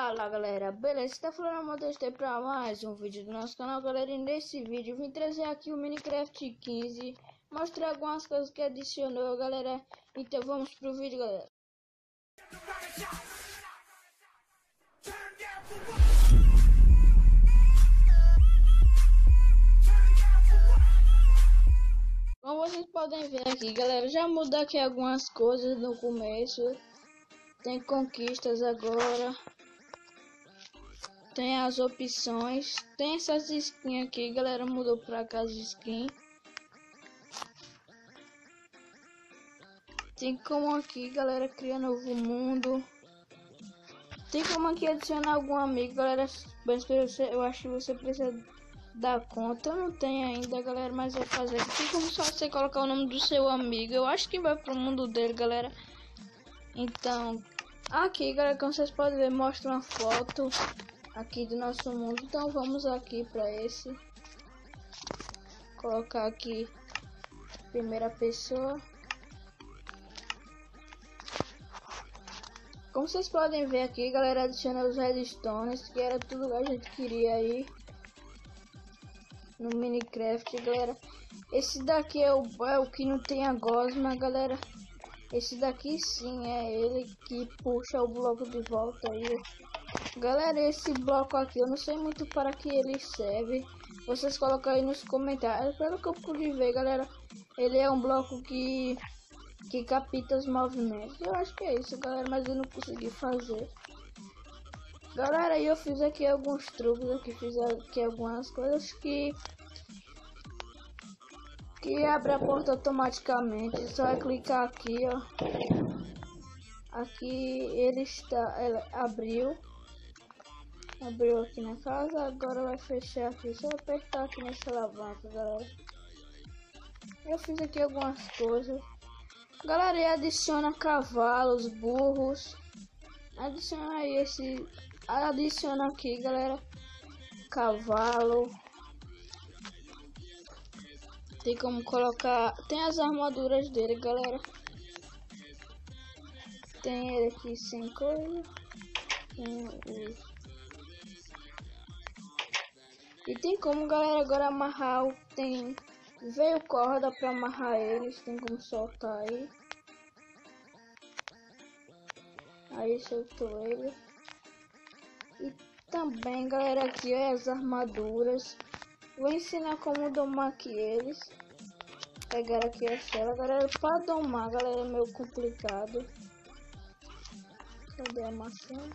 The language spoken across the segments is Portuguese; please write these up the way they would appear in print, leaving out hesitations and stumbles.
Fala galera, beleza? Tá falando, eu mostrei pra mais um vídeo do nosso canal, galera. E nesse vídeo eu vim trazer aqui o Minecraft 15, mostrar algumas coisas que adicionou, galera. Então vamos pro vídeo, galera. Como vocês podem ver aqui, galera, já mudou aqui algumas coisas no começo. Tem conquistas agora. Tem as opções, tem essas skins aqui, galera, mudou pra casa de skin. Tem como aqui, galera, criar novo mundo. Tem como aqui adicionar algum amigo, galera, mas eu acho que você precisa dar conta. Eu não tenho ainda, galera, mas vai fazer aqui. Tem como só você colocar o nome do seu amigo, eu acho que vai pro mundo dele, galera. Então, aqui, galera, como vocês podem ver, mostra uma foto aqui do nosso mundo. Então vamos aqui para esse, colocar aqui primeira pessoa. Como vocês podem ver aqui, galera, adiciona os redstones, que era tudo que a gente queria aí no Minecraft, galera. Esse daqui é o que não tem a gosma, galera. Esse daqui sim é ele que puxa o bloco de volta aí. Galera, esse bloco aqui eu não sei muito para que ele serve. Vocês colocam aí nos comentários. Pelo que eu pude ver, galera, ele é um bloco que capta os movimentos. Eu acho que é isso, galera, mas eu não consegui fazer. Galera, eu fiz aqui alguns truques, aqui fiz aqui algumas coisas que abre a porta automaticamente. Só é clicar aqui, ó. Aqui ela abriu aqui na casa. Agora vai fechar aqui, só apertar aqui nessa alavanca, galera. Eu fiz aqui algumas coisas, galera, e adiciona cavalos, burros, adiciona aí adiciona aqui, galera, cavalo. Tem como colocar, tem as armaduras dele, galera. Tem ele aqui sem coisa. E tem como, galera, agora amarrar veio corda para amarrar eles, tem como soltar aí. Aí soltou ele. E também, galera, aqui ó, as armaduras. Vou ensinar como domar aqui eles. Pegar aqui a cela, galera, para domar, galera, é meio complicado. Cadê a maçã?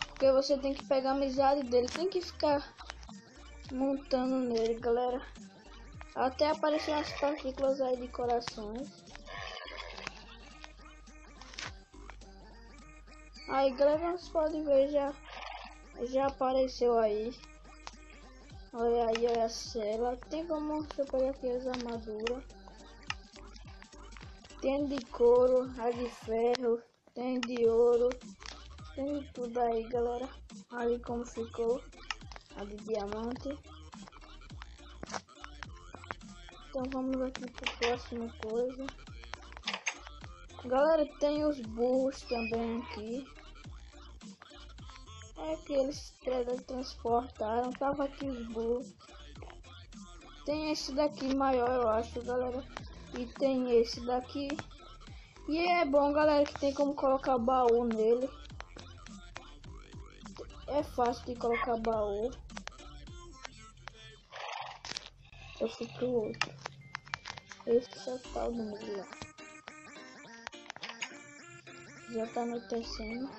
Porque você tem que pegar a amizade dele, tem que ficar montando nele, galera, até aparecer as partículas aí de corações. Aí, galera, vocês podem ver, já apareceu aí. Olha aí, olha a cela. Tem como você pegar aqui as armaduras. Tem de couro, a de ferro, tem de ouro, tem de tudo aí, galera. Olha como ficou a de diamante. Então vamos aqui para a próxima coisa. Galera, tem os burros também aqui. É que eles transportaram. Tava aqui os burros. Tem esse daqui maior, eu acho, galera. E tem esse daqui. E é bom, galera, que tem como colocar baú nele. É fácil de colocar baú. Eu fui pro outro. Esse é o tal do mundo lá. Já tá anoitecendo.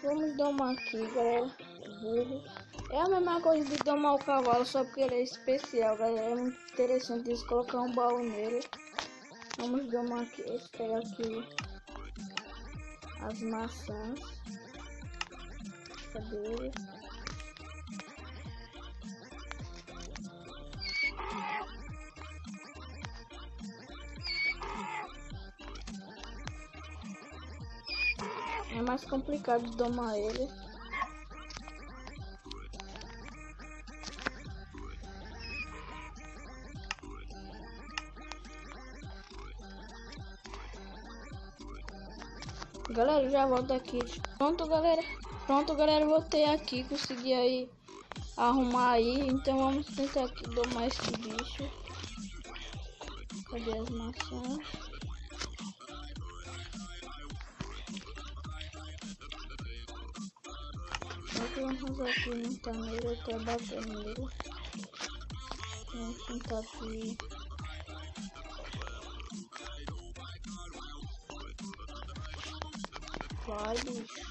Vamos domar aqui, galera. Burro. É a mesma coisa de domar o cavalo, só porque ele é especial, galera. É muito interessante eles colocar um baú nele. Vamos domar aqui. Pegar aqui as maçãs. Cadê ele? É mais complicado de domar ele. Galera, já volto aqui. Pronto, galera, voltei aqui, consegui aí arrumar aí. Então vamos tentar aqui domar esse bicho. Cadê as maçãs? Vamos aqui montar nele, até bater nele. Vamos tentar aqui. Vai, bicho.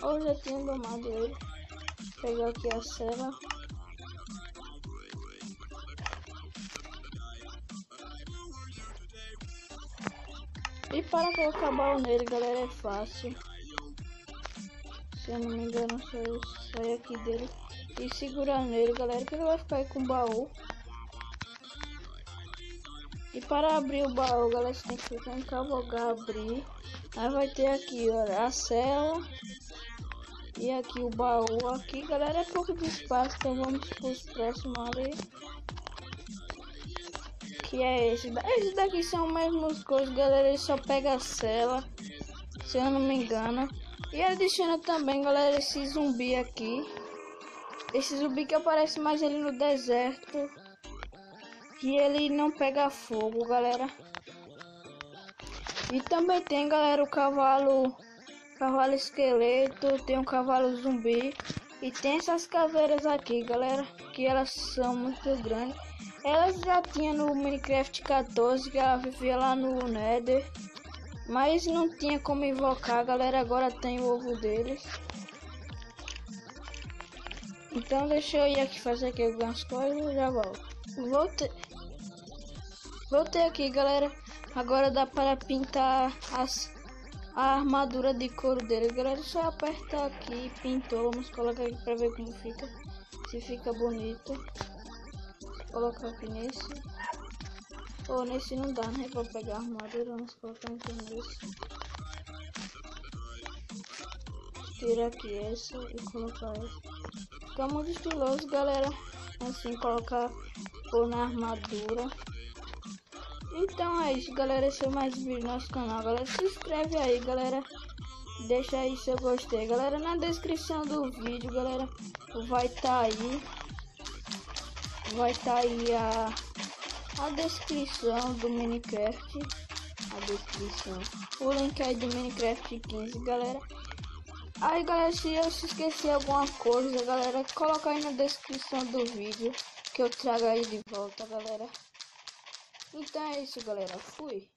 Eu já tinha domado ele. Vou pegar aqui a cela. E para colocar baú nele, galera, é fácil. Se eu não me engano, só eu sair aqui dele e segurar nele, galera, que ele vai ficar aí com o baú. E para abrir o baú, galera, você tem que clicar em cavalgar, abrir. Aí vai ter aqui, ó, a cela. E aqui o baú. Aqui, galera, é pouco de espaço, então vamos para os próximos ali. Que é esse. Esses daqui são as mesmas coisas, galera. Ele só pega a cela, se eu não me engano. E adiciona também, galera, esse zumbi aqui. Esse zumbi que aparece mais ali no deserto. Que ele não pega fogo, galera. E também tem, galera, o cavalo esqueleto. Tem um cavalo zumbi. E tem essas caveiras aqui, galera, que elas são muito grandes. Elas já tinha no Minecraft 14, que ela vivia lá no Nether. Mas não tinha como invocar, galera. Agora tem o ovo deles. Então deixa eu ir aqui fazer aqui algumas coisas e já volto. Voltei aqui, galera. Agora dá para pintar a armadura de couro dele, galera. Só apertar aqui, pintou. Vamos colocar aqui para ver como fica. Se fica bonito. Vou colocar aqui nesse. Ou nesse não dá, né? Vou pegar a armadura. Vamos colocar aqui nesse. Tirar aqui essa e colocar essa. Fica muito estiloso, galera. Assim, colocar pôr na armadura. Então é isso, galera. Esse é mais vídeo do nosso canal, galera. Se inscreve aí, galera. Deixa aí seu gostei, galera. Na descrição do vídeo, galera, vai estar aí. Vai estar aí a descrição do Minecraft. A descrição. O link aí do Minecraft 15, galera. Aí, galera, se eu se esquecer alguma coisa, galera, coloca aí na descrição do vídeo que eu trago aí de volta, galera. Então é isso, galera. Fui.